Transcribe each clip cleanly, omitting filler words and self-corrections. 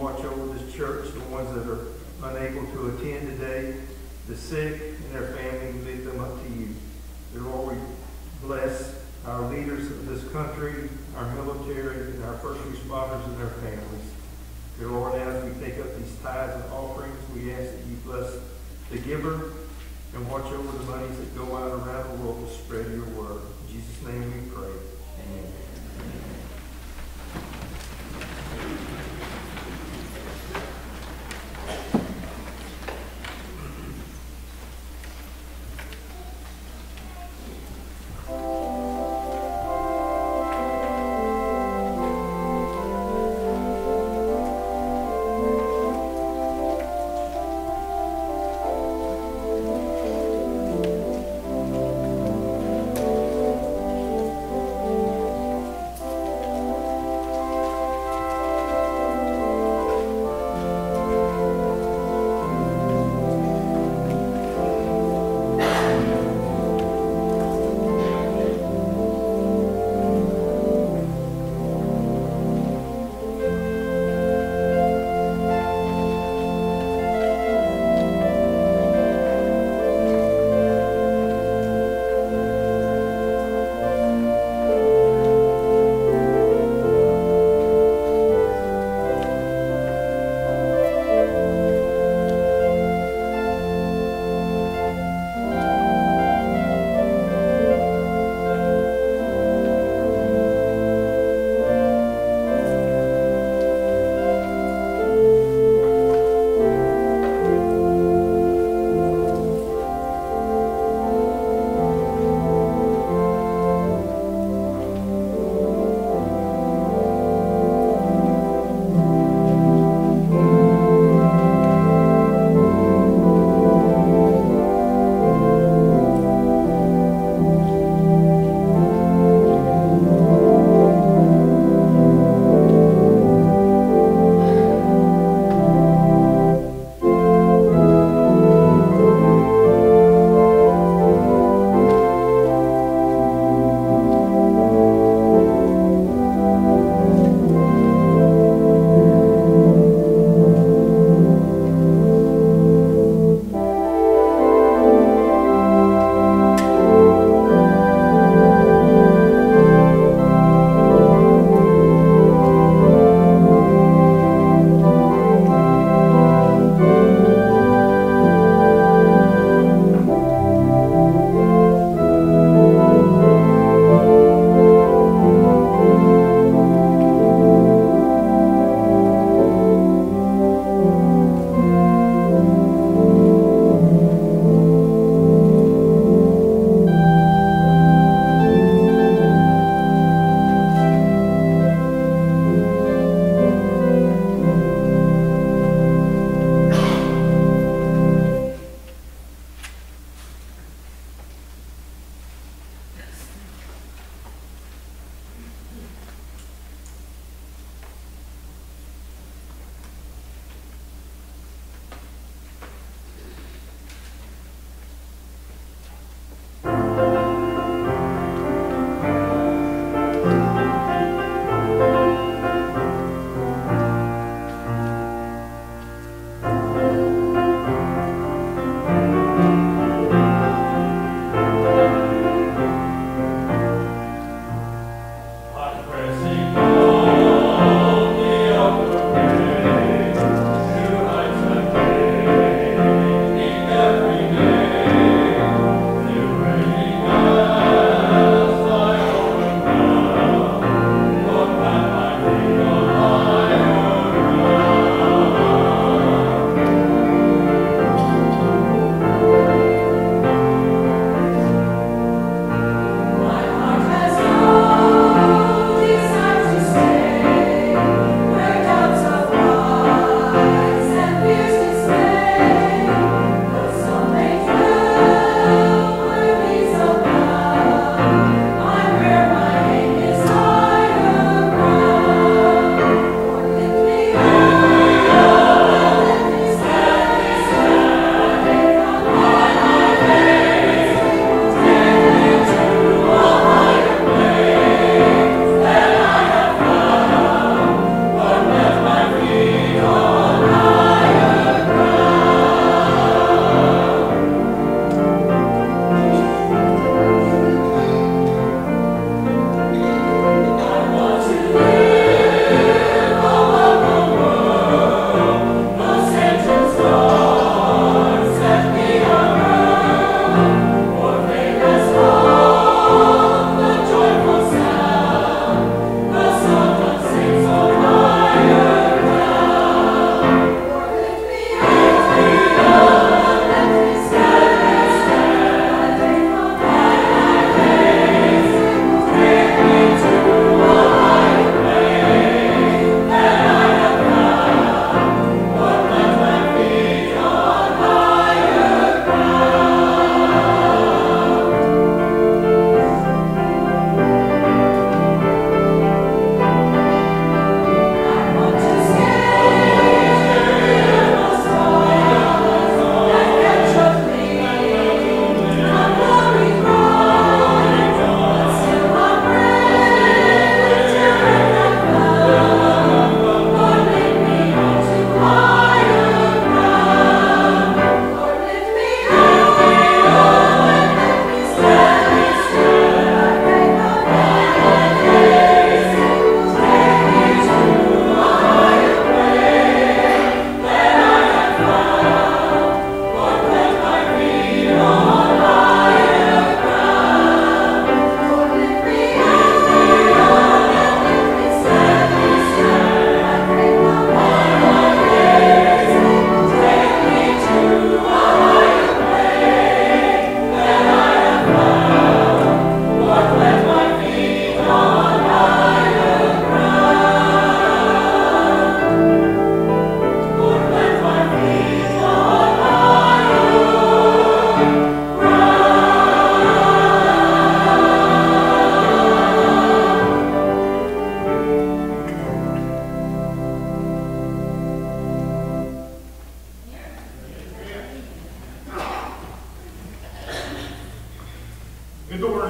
watch over this church, the ones that are unable to attend today, the sick and their family, we leave them up to you. Dear Lord, we bless our leaders of this country, our military, and our first responders and their families. Dear Lord, as we take up these tithes and offerings, we ask that you bless the giver and watch over the monies that go out around the world to spread your word. In Jesus' name we pray. Amen.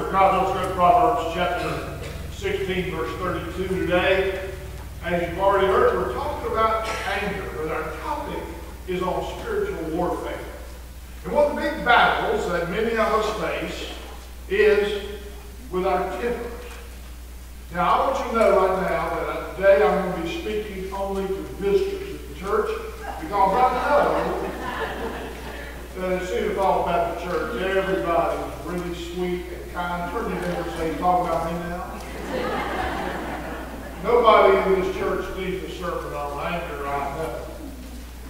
your copy, let's go to Proverbs chapter 16, verse 32 today. As you've already heard, we're talking about anger, but our topic is on spiritual warfare. And one of the big battles that many of us face is with our tempers. Now, I want you to know right now that today I'm going to be speaking only to visitors at the church, because I know that at Cedar Falls Baptist Church, everybody is really sweet and kind. Turn your neighbor and say, talk about me now. Nobody in this church needs a sermon on anger, I know.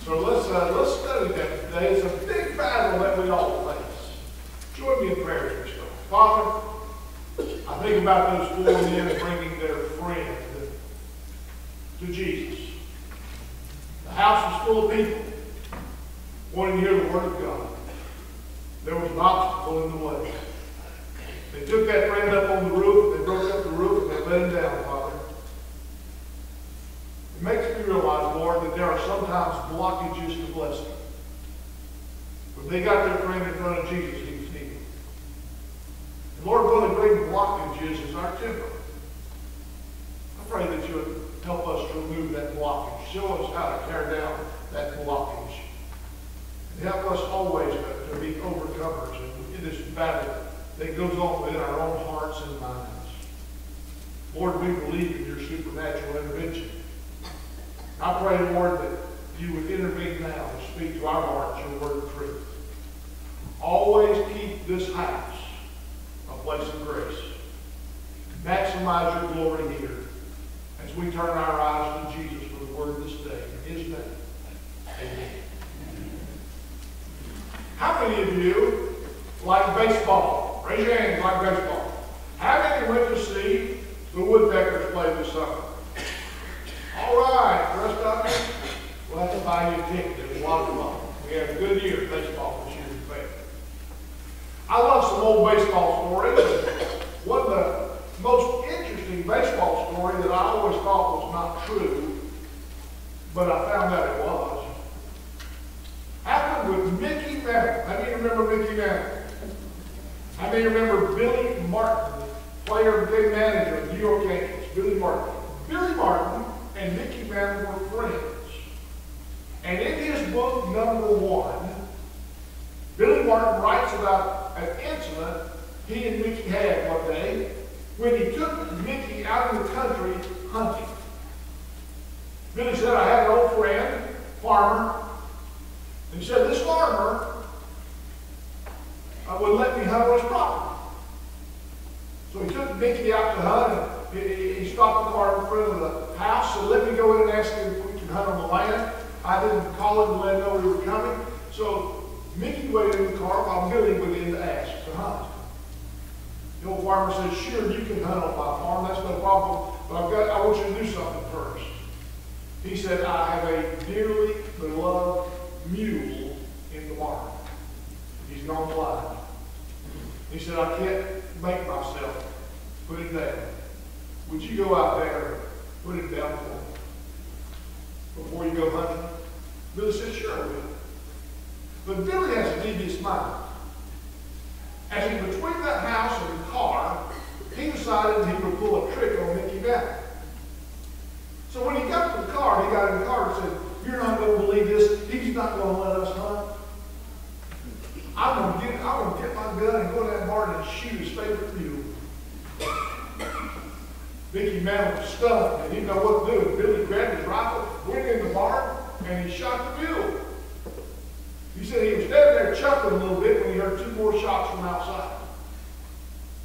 So let's study that today. It's a big battle that we all face. Join me in prayer as we start. Father, I think about those 4 men bringing their friend to Jesus. The house was full of people wanting to hear the Word of God. There was an obstacle in the way. They took that friend up on the roof, they broke up the roof, and they let him down, Father. It makes me realize, Lord, that there are sometimes blockages to blessing. When they got their friend in front of Jesus, he was healed. And Lord, one of the great blockages is our temper. I pray that you would help us to remove that blockage. Show us how to tear down that blockage. And help us always to be overcomers in this battle that goes on within our own hearts and minds. Lord, we believe in your supernatural intervention. I pray, Lord, that you would intervene now and speak to our hearts your word of truth. Always keep this house a place of grace. Maximize your glory here as we turn our eyes to Jesus for the word this day. In his name, amen. How many of you like baseball? Raise your hands, like baseball. How many went to see the Woodpeckers play this summer? All right, the rest of you, we'll have to buy you a ticket. It was a lot of fun. We had a good year of baseball this year in fact. I love some old baseball stories. One of the most interesting baseball story that I always thought was not true, but I found out it was, happened with Mickey Mantle. How many remember Mickey Mantle? How many remember Billy Martin, player and big manager of the New York Yankees? Billy Martin. Billy Martin and Mickey Mantle were friends. And in his book, number 1, Billy Martin writes about an incident he and Mickey had one day when he took Mickey out in the country hunting. Billy said, I had an old friend, farmer, and he said, this farmer would let me hunt on his property. So he took Mickey out to hunt, and he stopped the car in front of the house, so let me go in and ask him if we can hunt on the land. I didn't call him to let him know we were coming. So Mickey waited in the car while Billy went in to ask to hunt. The old farmer said, sure, you can hunt on my farm, that's no problem, but I want you to do something first. He said, I have a dearly beloved mule in the barn. He's gone blind. He said, I can't make myself put him down. Would you go out there and put him down for me before you go hunting? Billy said, sure I will. But Billy has a devious mind. As he between that house and the car, he decided he would pull a trick on Mickey Mantle. So when he got to the car, he got in the car and said, you're not going to believe this. He's not going to let us hunt. I'm going to get my gun and go to that barn and shoot his favorite mule. Mickey Mantle was stunned and he didn't know what to do. And Billy grabbed his rifle, went in the barn, and he shot the mule. He said he was standing there chuckling a little bit when he heard 2 more shots from outside.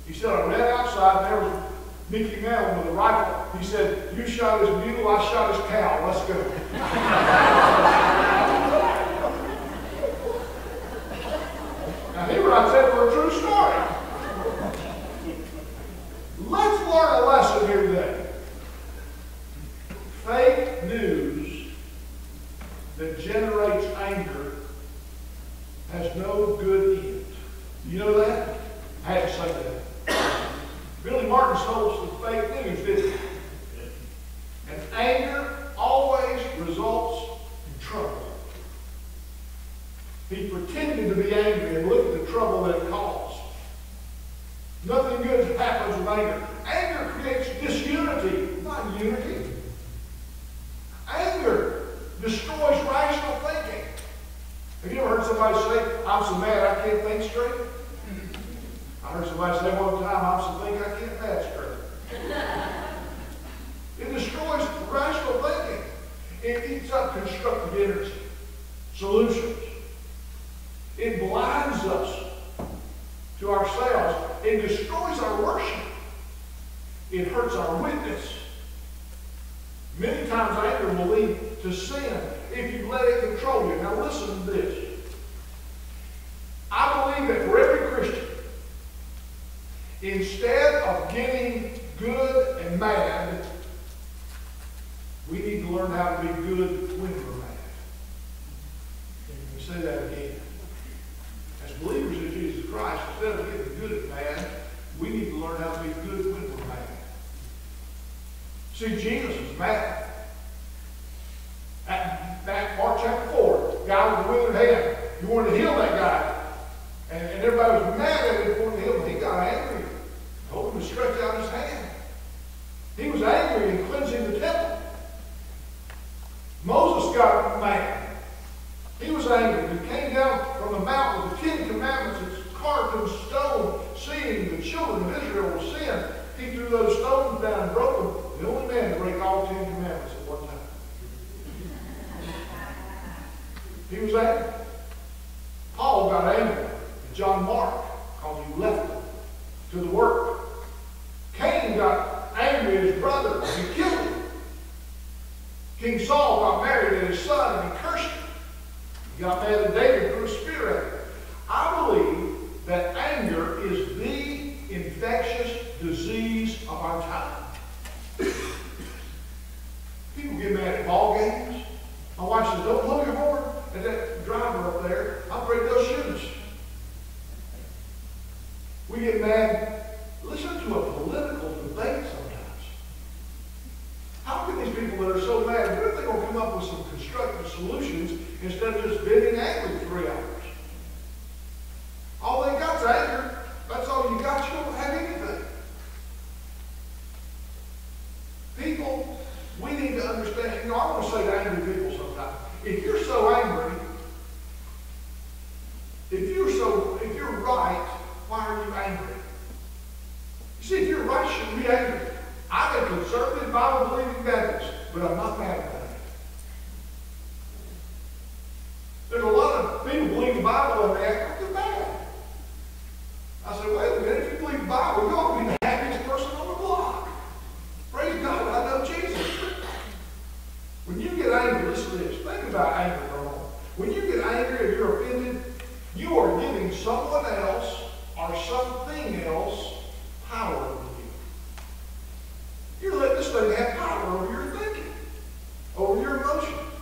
He said, I ran outside and there was Mickey Mantle with a rifle. He said, you shot his mule, I shot his cow. Let's go. Now he writes that for a true story. Let's learn a lesson here today. Fake news that generates anger has no good end. You know that? I had to say that. Billy Martin sold some fake news, didn't he? And anger always results in trouble. He pretended to be angry and look at the trouble that it caused. Nothing good anger. Anger creates disunity, not unity. Anger destroys rational thinking. Have you ever heard somebody say, I'm so mad I can't think straight? I heard somebody say one time, I'm so thinking I can't math straight. It destroys rational thinking. It eats up constructive energy, solutions. It blinds us to ourselves. It destroys our worship. It hurts our witness. Many times anger will lead to sin if you let it control you. Now listen to this. I believe that for every Christian, instead of getting good and mad, we need to learn how to be good when we're mad. Let me say that again. As believers in Jesus Christ, instead of getting good and mad, we need to learn how to be good when we're mad. See, Jesus was mad. Back Mark chapter 4, guy with the withered hand. He wanted to heal that guy. And everybody was mad at him for to heal him. He got angry. Told him to stretch out his hand. He was angry in cleansing the temple. Moses got mad. He was angry. He came down from the mountain with the 10 Commandments. It's carved in stone, seeing the children of Israel were sin. He threw those stones down and broke them. The only man to break all 10 Commandments at one time. He was angry. Paul got angry at John Mark because he left him to the work. Cain got angry at his brother. He killed him. King Saul got married to his son and he cursed him. He got mad at David, threw a spear at him. I believe that anger is the infectious disease of our time. People get mad at ball games. My wife says, don't blow your horn at that driver up there. I'm afraid they'll shoot us. We get mad. Listen to a political debate sometimes. How can these people that are so mad, what if they're going to come up with some constructive solutions instead of just being angry for 3 hours? All they got's anger. That's all you got. You don't have anything. People, we need to understand. You know, I want to say to angry people sometimes, if you're so angry, if you're right, why are you angry? You see, if you're right, you shouldn't be angry. I'm a conservative, Bible-believing Baptist, but I'm not mad about it. There's a lot of people who believe the Bible and they act like they're bad. I said, wait a minute, if you believe the Bible, you ought to be the happiest person on the block. Praise God, I know Jesus. When you get angry, listen to this. Think about anger for a moment. When you get angry or you're offended, you are giving someone else or something else power over you. You're letting this thing have power over your thinking, over your emotions,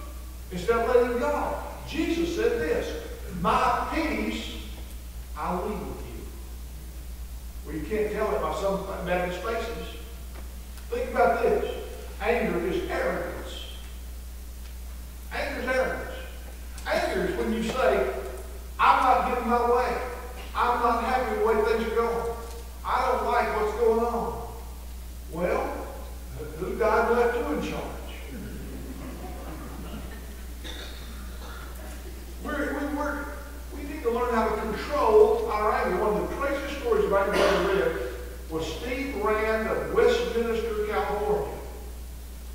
instead of letting God. Jesus said this, my peace I leave with you. Well, you can't tell it by some Baptist faces. Think about this. Anger is arrogance. Anger is arrogance. Anger is when you say, I'm not getting my way. I'm not happy with the way things are going. I don't like what's going on. Well, who died left you in charge? We need to learn how to control our anger. One of the craziest stories I've ever read was Steve Rand of Westminster, California.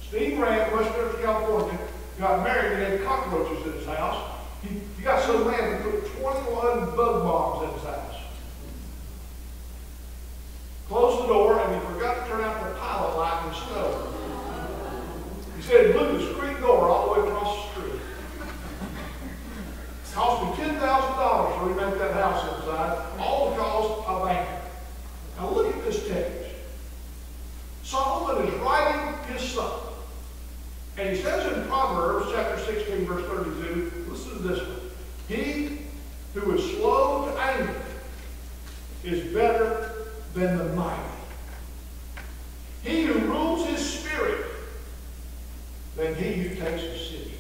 Steve Rand of Westminster, California, got married and had cockroaches in his house. He got so mad he put 21 bug bombs in his house. Closed the door and he forgot to turn out the pilot light in the stove. He said he blew the screen door all the way across the street. It cost me $10,000 to remake that house inside, all because of anger. Now look at this text. Solomon is writing his son. And he says in Proverbs chapter 16, verse 32, listen to this one. He who is slow to anger is better than the mighty. He who rules his spirit than he who takes a city.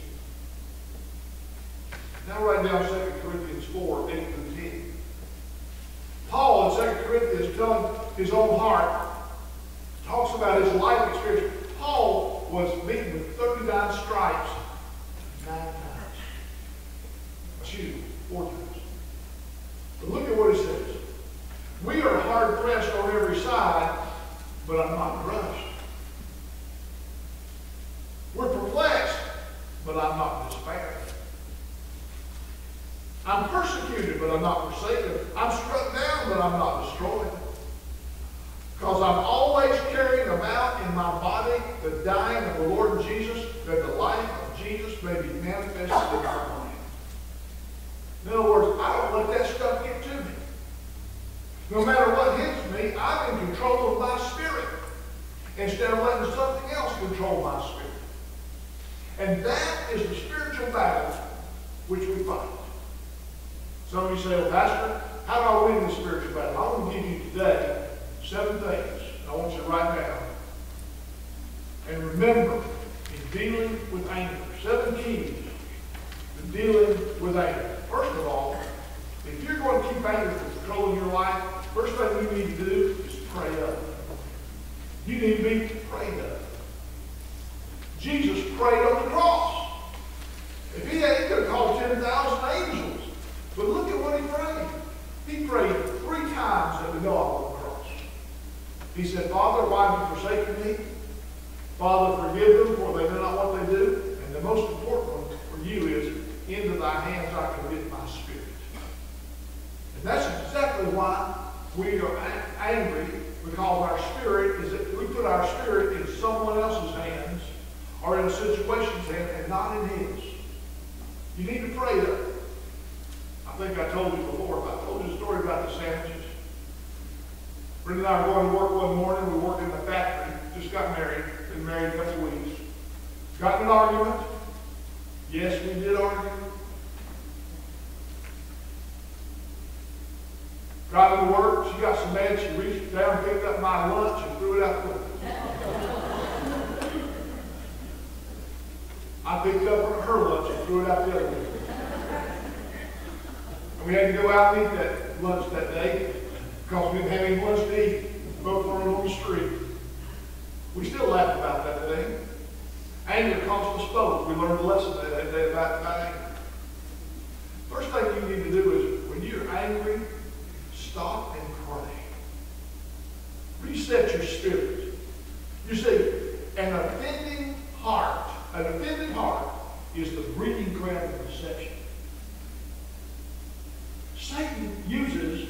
Now write down 2 Corinthians 4, 8 through 10. Paul in 2 Corinthians telling his own heart, talks about his life experience. Paul was beaten with 39 stripes 9 times. Excuse me, 4 times. But look at what he says. We are hard pressed on every side, but I'm not crushed. We're perplexed, but I'm not despaired. I'm persecuted, but I'm not forsaken. I'm struck down, but I'm not destroyed. Because I'm always carrying about in my body the dying of the Lord Jesus, that the life of Jesus may be manifested in our body. In other words, I don't let that stuff get to me. No matter what hits me, I'm in control of my spirit instead of letting something else control my spirit. And that is the spiritual battle which we fight. Some of you say, well, Pastor, how do I win this spiritual battle? I want to give you today 7 things. I want you to write down. And remember, in dealing with anger, 7 keys to dealing with anger. First of all, if you're going to keep anger from controlling your life, first thing you need to do is pray up. You need to be prayed up. Jesus prayed on the cross. If he had, he could have called 10,000 angels. But look at what he prayed. He prayed 3 times at the dog on the cross. He said, Father, why have you forsaken me? Father, forgive them, for they know not what they do. And the most important one for you is, into thy hands I commit my spirit. And that's exactly why we are angry, because our spirit is that we put our spirit in someone else's hands or in a situation's hand and not in his. You need to pray that. I think I told you before, I told you a story about the sandwiches. Brenda and I were going to work one morning. We worked in the factory, just got married, been married a couple of weeks. Got in an argument. Yes, we did argue. Got into work, she got so mad she reached down, picked up my lunch and threw it out the window. I picked up her lunch and threw it out the other window. And we had to go out and eat that lunch that day because we didn't have any lunch to eat. Both were on the street. We still laugh about that today. Anger cost us both. We learned a lesson that day about anger. First thing you need to do is, when you're angry, stop and pray. Reset your spirit. You see, an offended heart is the breeding ground of deception. Satan uses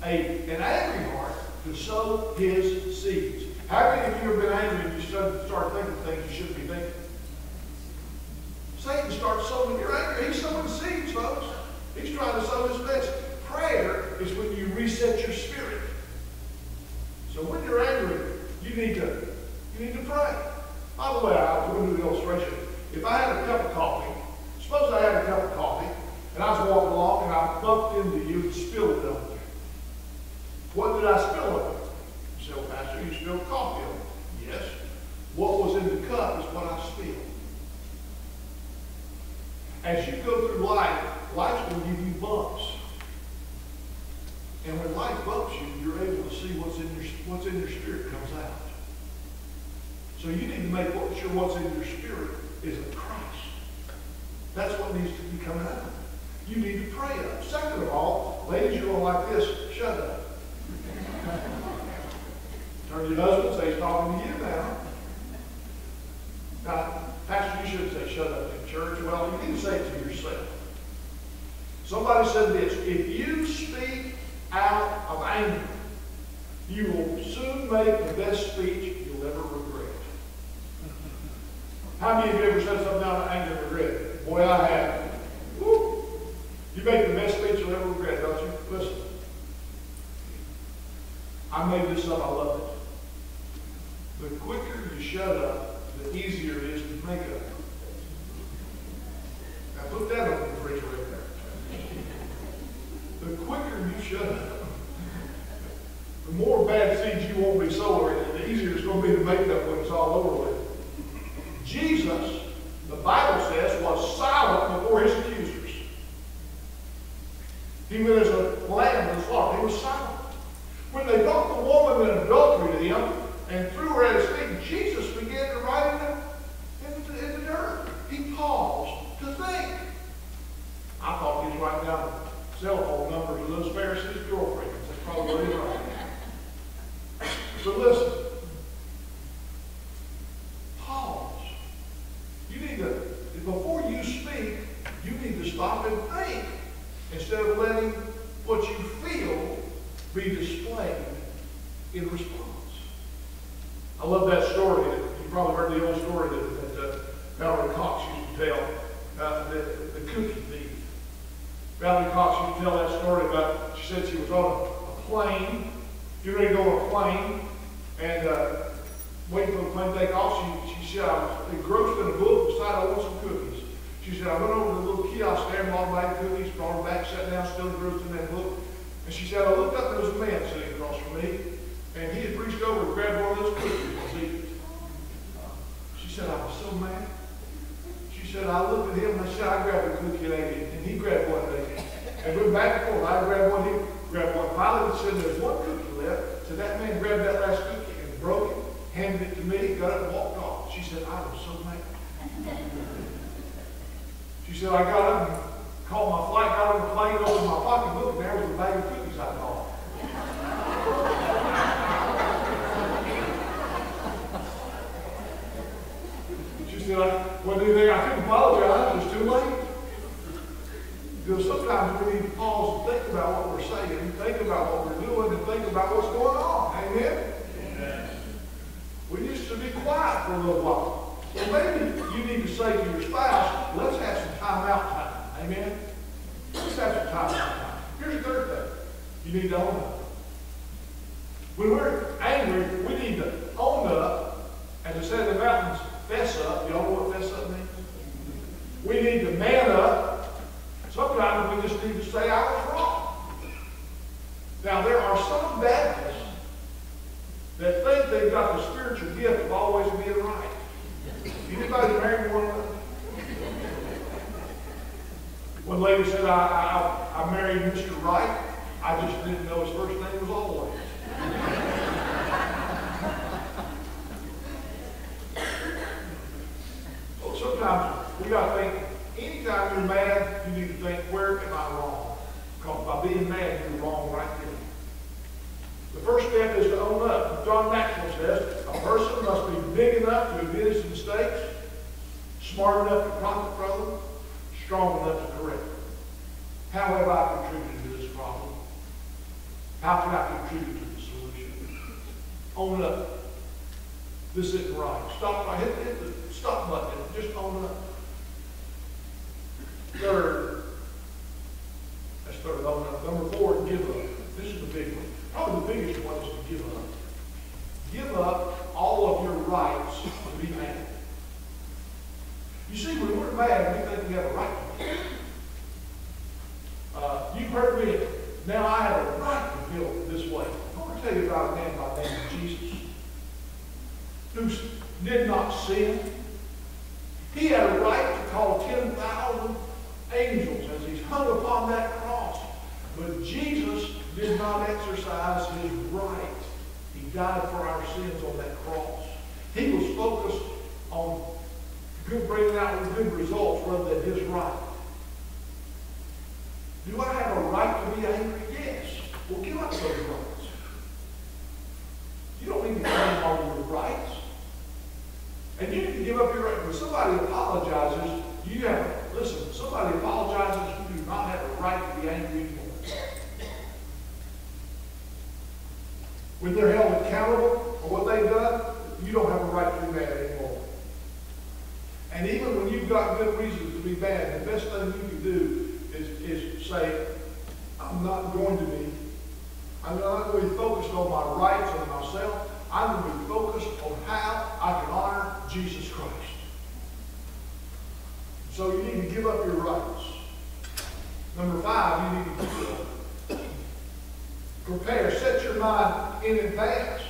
an angry heart to sow his seeds. How many of you have been angry and you start thinking things you shouldn't be thinking? Satan starts sowing your anger. He's sowing seeds, folks. He's trying to sow his best. Prayer is when you reset your spirit. So when you're angry, you need to pray. By the way, I was going to do an illustration. If I had a cup of coffee, suppose I had a cup of coffee, and I was walking along and I bumped into you and spilled it on you. What did I spill on you? You say, well, Pastor, you spilled coffee on me. Yes. What was in the cup is what I spilled. As you go through life, life's going to give you bumps. And when life bumps you, you're able to see what's in your spirit comes out. So you need to make sure what's in your spirit is of Christ. That's what needs to be coming out. You need to pray up. Second of all, ladies, you're going like this. Shut up. Turn to your husband and say, he's talking to you now. Now, Pastor, you shouldn't say shut up in church. Well, you need to say it to yourself. Somebody said this, if you speak out of anger, you will soon make the best speech you'll ever regret. How many of you ever said something out of anger and regret? Boy, I have. Woo. You make the best speech you'll ever regret, don't you? Listen. I made this up, I love it. The quicker you shut up, the easier it is to make up. Now put that on the refrigerator. The quicker you shut up, the more bad seeds you won't be sowing, and the easier it's going to be to make up when it's all over with. Jesus, the Bible says, was silent before his accusers. He went as a lamb to the slaughter. He was silent. When they brought the woman in adultery to him and threw down the cell phone numbers of those Pharisees' girlfriends. That's probably what he's right. But listen, pause. You need to, before you speak, you need to stop and think instead of letting what you feel be displayed in response. I love that story. You probably heard the old story that Valerie Cox used to tell, the cookie thief. Valerie Cox used to tell that story about, she said she was on a plane, getting ready to go on a plane, and waiting for the plane to take off. She said, I was engrossed in a book, decided I want some cookies. She said, I went over to the little kiosk there and bought a bag of cookies, brought her back, sat down, still engrossed in that book. And she said, I looked up and there was a man sitting across from me, and he had reached over and grabbed one of those cookies and was eating it. She said, I was so mad. She said, I looked at him and I said, I grabbed a cookie and ate it. And he grabbed one and ate it. And we went back and forth. I grabbed one, he grabbed one. Finally, he said, there's one cookie left. So that man grabbed that last cookie and broke it, handed it to me, got up and walked off. She said, I was so mad. She said, I got up and called my flight, got on the plane, opened my pocketbook, and there was a bag of cookies I bought. She said, what do you think? I couldn't apologize. It was too late. Because sometimes we need to pause and think about what we're saying, think about what we're doing, and think about what's going on. Amen? Amen. We just to be quiet for a little while. So maybe you need to say to your spouse, let's have some time out time. Amen? Let's have some time out time. Here's the third thing. You need to own up. When we're angry, we need to own up. As I said in the mountains, fess up. Y'all know what fess up means? We need to man up. Sometimes we just need to say I was wrong. Now there are some Baptists that think they've got the spiritual gift of always being right. Anybody married one of them? One lady said, I married Mr. Right. I just didn't know his first name was always. Well, sometimes we got to think, anytime you're mad, you need to think, where am I wrong? Because by being mad, you're wrong right there. The first step is to own up. John Maxwell says, a person must be big enough to admit his mistakes, smart enough to profit from them, strong enough to correct them. How have I contributed to this problem? How can I contribute to the solution? Own up. This isn't right. Stop. Hit the stop button. Just own up. Third, that's third, own up. Number 4, give up. This is the big one. Probably the biggest one is to give up. Give up all of your rights to be mad. You see, when we're mad, we think we have a right to be. You've heard me. Now I have a right to feel this way. I want to tell you about a man by the name of Jesus who did not sin. He had a right to call 10,000 angels as he's hung upon that cross. But Jesus did not exercise his right. He died for our sins on that cross. He was focused on bringing out good results rather than his right. Do I have a right to be angry? Yes. Well, give up those rights. You don't need to claim all your rights. And you need to give up your right. When somebody apologizes, you have, listen, somebody apologizes, you do not have a right to be angry anymore. When they're held accountable for what they've done, you don't have a right to be mad anymore. And even when you've got good reasons to be mad, the best thing you can do is say, I'm not going to be focused on my rights and myself. I'm going to be focused on how I can honor Jesus Christ. So you need to give up your rights. Number 5, you need to give up. Prepare. Set your mind in advance.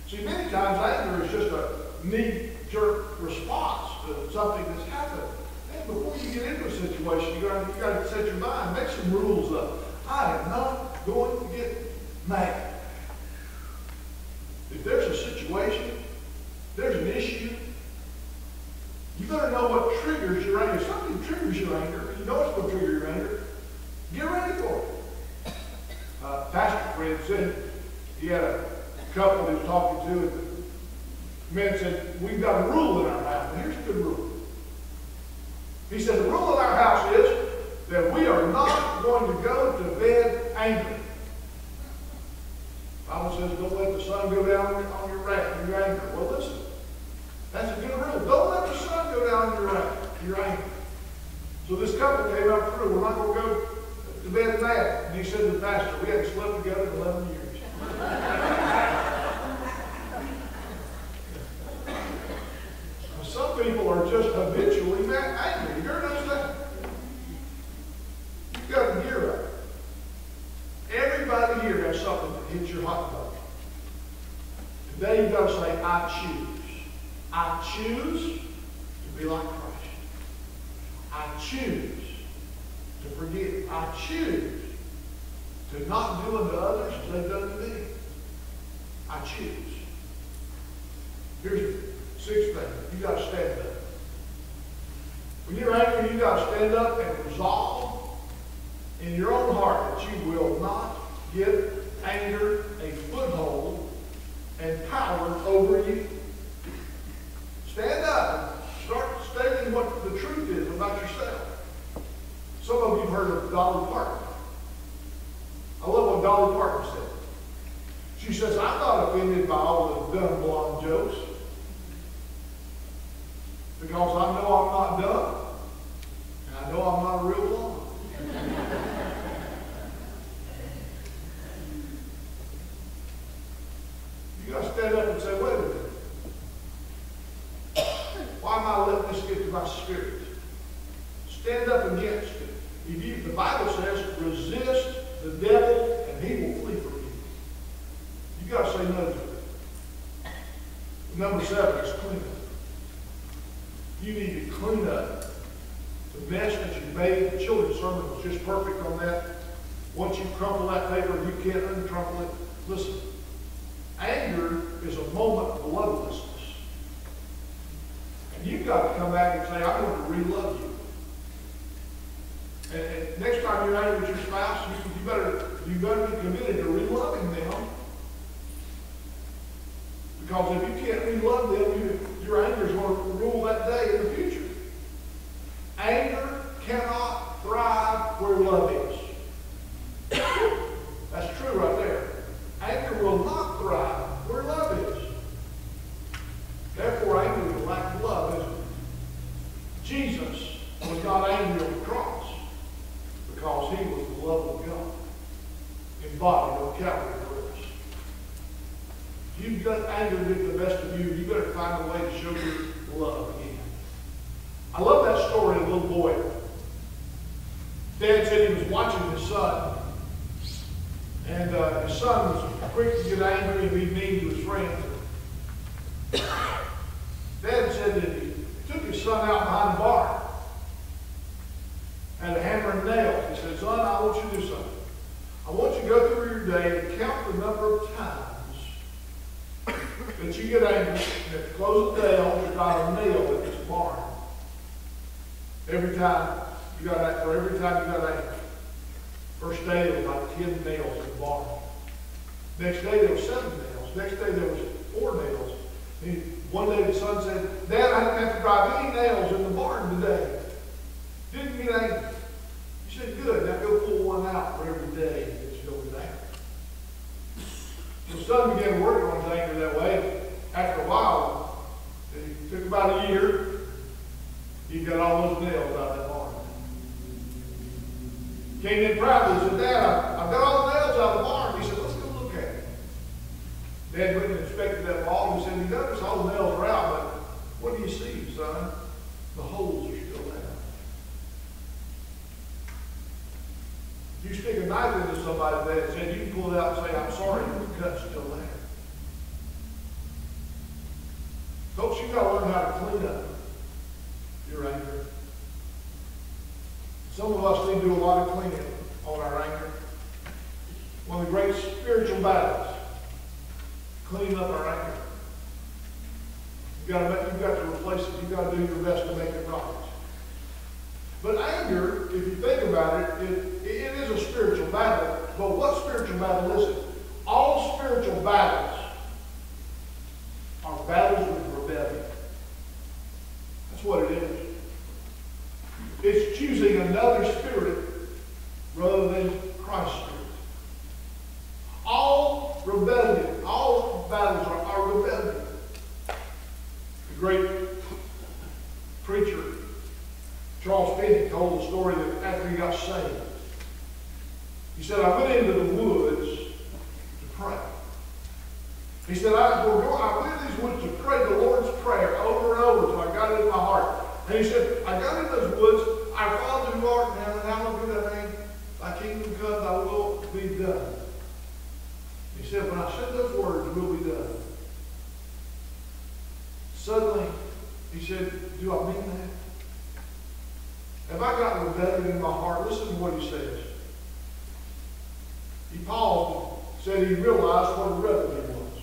See, many times anger is just a knee-jerk response to something that's happened. And before you get into a situation, you got to set your mind. Make some rules up. I am not going to get mad. If there's a situation, there's an issue, you better know what triggers your anger. If something triggers your anger, you know it's going to trigger your anger, Get ready for it. Pastor friend said he had a couple he was talking to, and the man said, we've got a rule in our house. And here's a good rule. He said, the rule in our house is that we are not going to go to bed angry. The Bible says, don't let the sun go down on your wrath and your anger. Well, listen, that's a good rule. Don't let the sun go down on your wrath and your anger. So this couple came up through, we're not going to go to bed mad. And he said to the pastor, we haven't slept together in 11 years. Some people are just habitually angry. You ever notice that? You've got to gear up. Everybody here has something that hits your hot button. Today you've got to say, I choose. I choose to be like Christ. I choose to forgive. I choose to not do unto others as they've done to me. I choose. Here's the sixth thing. You got to stand up. When you're angry, you got to stand up and resolve in your own heart that you will not give anger a foothold and power over you. Stand up and start stating what the truth is about yourself. Some of you have heard of Dolly Parton. I love what Dolly Parton said. She says, I'm not offended by all the dumb blonde jokes because I know I'm not dumb and I know I'm not a real blonde. You got to stand up and say, wait a minute. Why am I letting this get to my spirit? Stand up against it. The Bible says, resist the devil and he will flee from you. You got to say no to it. Number 7 is clean up. You need to clean up the mess that you made. The children's sermon was just perfect on that. Once you crumple that paper, you can't uncrumple it. Listen, anger is a moment of lovelessness. And you've got to come back and say, I'm going to re-love you. And next time you're angry with your spouse, you better be committed to re-loving them. Because if you can't re-love them, your anger is going to rule that day in the future. Anger cannot thrive where love is. That's true right there. Anger will not thrive where love is. Therefore, anger is a lack of love, isn't it? Jesus was not angry on the cross because he was the love of God embodied on Calvary for us. If you've got anger to get the best of you, you better find a way to show your love again. I love that story of a little boy. Dad said he was watching his son. And his son was quick to get angry and be mean to his friends. Dad said that he took his son out behind the barn. Had a hammer and nails. He said, son, I want you to do something. I want you to go through your day and count the number of times that you get angry, and at the close of the day, I want you to find a nail in this barn. Every time you got angry. First day there was like 10 nails in the barn. Next day there was 7 nails. Next day there was 4 nails. And one day the son said, Dad, I didn't have to drive any nails in the barn today. Didn't get angry. He said, good, now go pull one out for every day that you don't get angry. The son began to work on his anger that way. After a while, it took about a year, he got all those nails out of that barn. Came in proudly and said, Dad, I've got all the nails out of the barn. He said, let's go look at it. Dad went and inspected that wall. He said, you notice all the nails are out, but what do you see, son? The holes are still there. You stick a knife into somebody, Dad said, you can pull it out and say, I'm sorry, but the cut's still there. Folks, you've got to learn how to clean up your anger. Some of us need to do a lot of cleaning on our anger. One of the great spiritual battles, cleaning up our anger. You've got to replace it. You've got to do your best to make it right. But anger, if you think about it, it is spiritual battle. Listen, all spiritual battles are battles with rebellion. That's what it is. It's choosing another spirit rather than Christ's spirit. All rebellion, all battles are rebellion. The great preacher Charles Finney told the story that after he got saved, he said, I went into the woods to pray. He said, I went into these woods to pray the Lord's Prayer over and over until I got it in my heart. And he said, I got in those woods, our Father who art in heaven, hallowed be thy name, thy kingdom come, thy will be done. He said, when I said those words, will be done. Suddenly, he said, do I mean that? Have I got rebellion in my heart? Listen to what he says. He paused and said he realized what a rebel he was.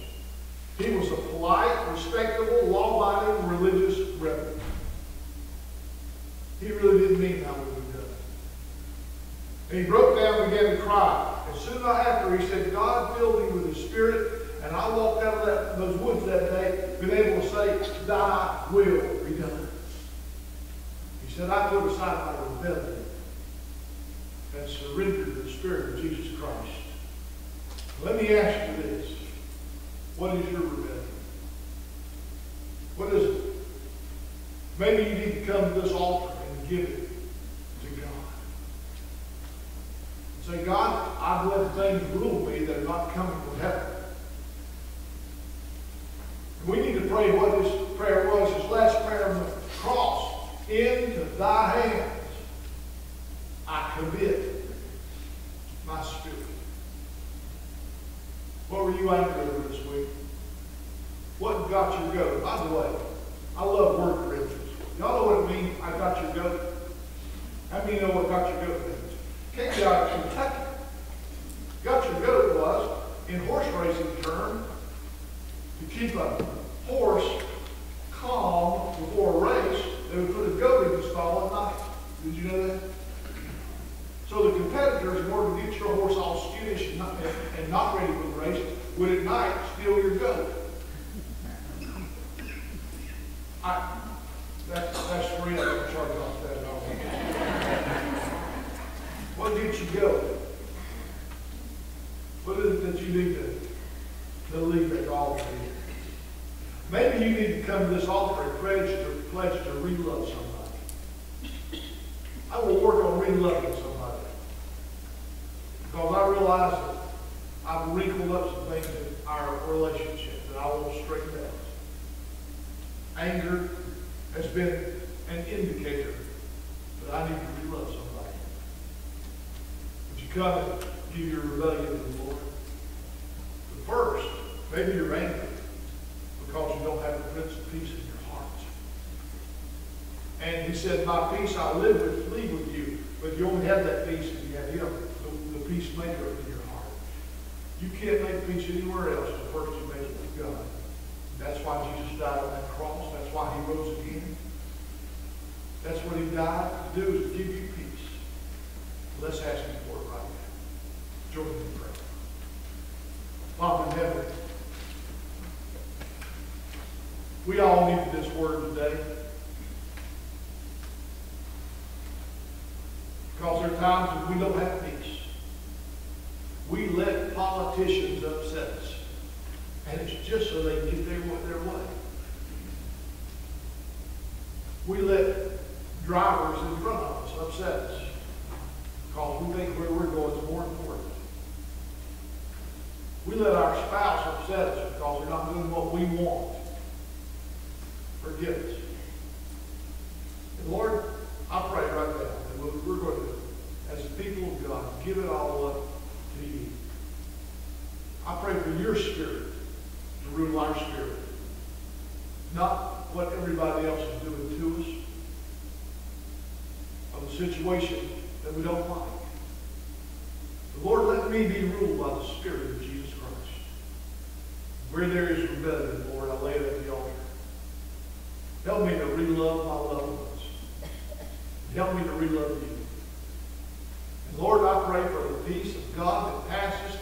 He was a polite, respectable, law-abiding, religious rebel. He really didn't mean how we would do it. And he broke down and began to cry. And soon after, he said, God filled me with His Spirit, and I walked out of those woods that day, being able to say, thy will be done. He said, I put aside my rebellion and surrendered to the Spirit of Jesus Christ. Let me ask you this. What is your rebellion? What is it? Maybe you need to come to this altar and give it to God. Say, God, I've let things rule me that are not coming from heaven. And we need to pray what his prayer was, his last prayer on the cross. Into thy hands I commit my spirit. What were you angry over this week? What got your goat? By the way, I love word pictures. Y'all know what it means, I got your goat? How many know what got your goat means? Came out of Kentucky. Got your goat was, in horse racing term, to keep a horse calm before a race, they would put a goat in the stall at night. Did you know that? So the competitors, in order to get your horse all skittish and not ready for the race, would at night steal your goat. That's free. I don't charge off that at all. What gets you goat? What is it that you need to leave at the altar? Maybe you need to come to this altar and pledge to re-love somebody. I will work on re-loving somebody. Because I realize that I've wrinkled up some things in our relationship that I want to straighten out. Anger has been an indicator that I need to re-love somebody. Would you come and give your rebellion to the Lord? But first, maybe you're angry because you don't have the Prince of Peace in your heart. And he said, my peace I leave with you, but you only have that peace if you have him, the peacemaker in your heart. You can't make peace anywhere else, but first you make it with God. That's why Jesus died on that cross. That's why he rose again. That's what he died to do, is to give you peace. Let's ask him for it right now. Join me in prayer. Father in heaven, we all needed this word today. Because there are times when we don't have peace. We let politicians upset us. And it's just so they can get their way. We let drivers in front of us upset us. Because we think where we're going is more important. We let our spouse upset us because they're not doing what we want. Forgive us. And Lord, I pray right now that we're going to, as the people of God, give it all up to you. I pray for your spirit to rule our spirit. Not what everybody else is doing to us, of the situation that we don't like. But Lord, let me be ruled by the Spirit of Jesus Christ. Where there is rebellion, Lord, I lay it at the altar. Help me to re-love my loved ones. Help me to re-love you. And Lord, I pray for the peace of God that passes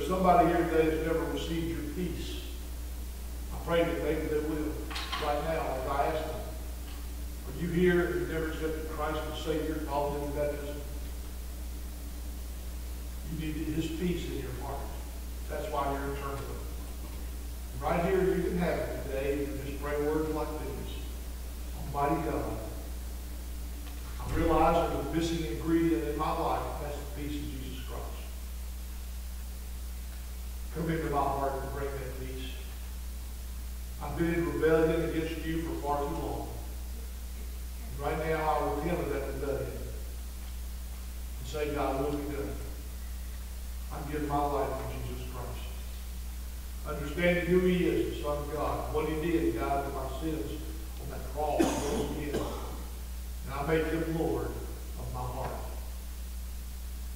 somebody here today that's never received your peace, I pray that maybe they will right now as I ask them. Are you here and you've never accepted Christ as Savior, called him baptism? You need His peace in your heart. That's why you're in turmoil. Right here, you can have it today. You can just pray words like this. Almighty God, I realize there's a missing ingredient in my life. That's the peace of Jesus Christ. Come into my heart and bring that peace. I've been in rebellion against you for far too long. And right now, I repent of that rebellion and say, God, will be done. I give my life to Jesus Christ. Understanding who He is, the Son of God, what He did, He died for my sins on that cross, and rose again. And I make Him Lord of my heart.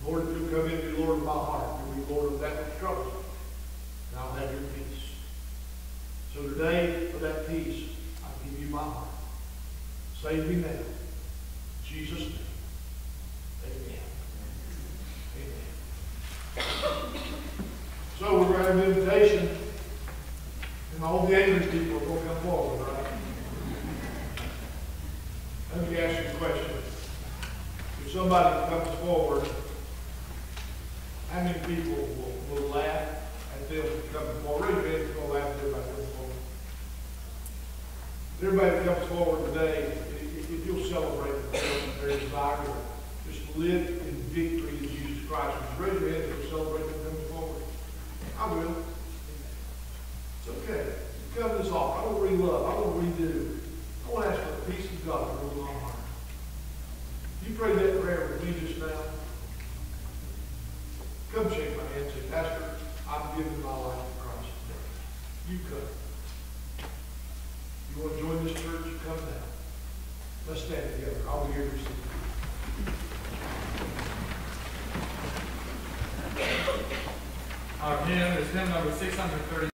Lord, if you come in and be Lord of my heart, you'll be Lord of that which troubles me, and I'll have your peace. So today, for that peace, I give you my heart. Save me now. In Jesus' name. Amen. Amen. So we're going to have an invitation, and all the angry people are going to come forward, right? Let me ask you a question. If somebody comes forward, how many people will laugh at them coming forward? Raise your hand if you're going to laugh at everybody coming forward. Everybody that comes forward today, if you'll celebrate their desire to just live in victory in Jesus Christ, raise your hand if you'll celebrate them coming forward. I will. It's okay. You come to this altar. I want to re-love. I want to redo. I want to ask for the peace of God to rule my heart. You pray that prayer with me just now. Come shake my hand and say, Pastor, I'm giving my life to Christ today. You come. You want to join this church? You come now. Let's stand together. I'll be here to receive you. Our hymn is hymn number 630.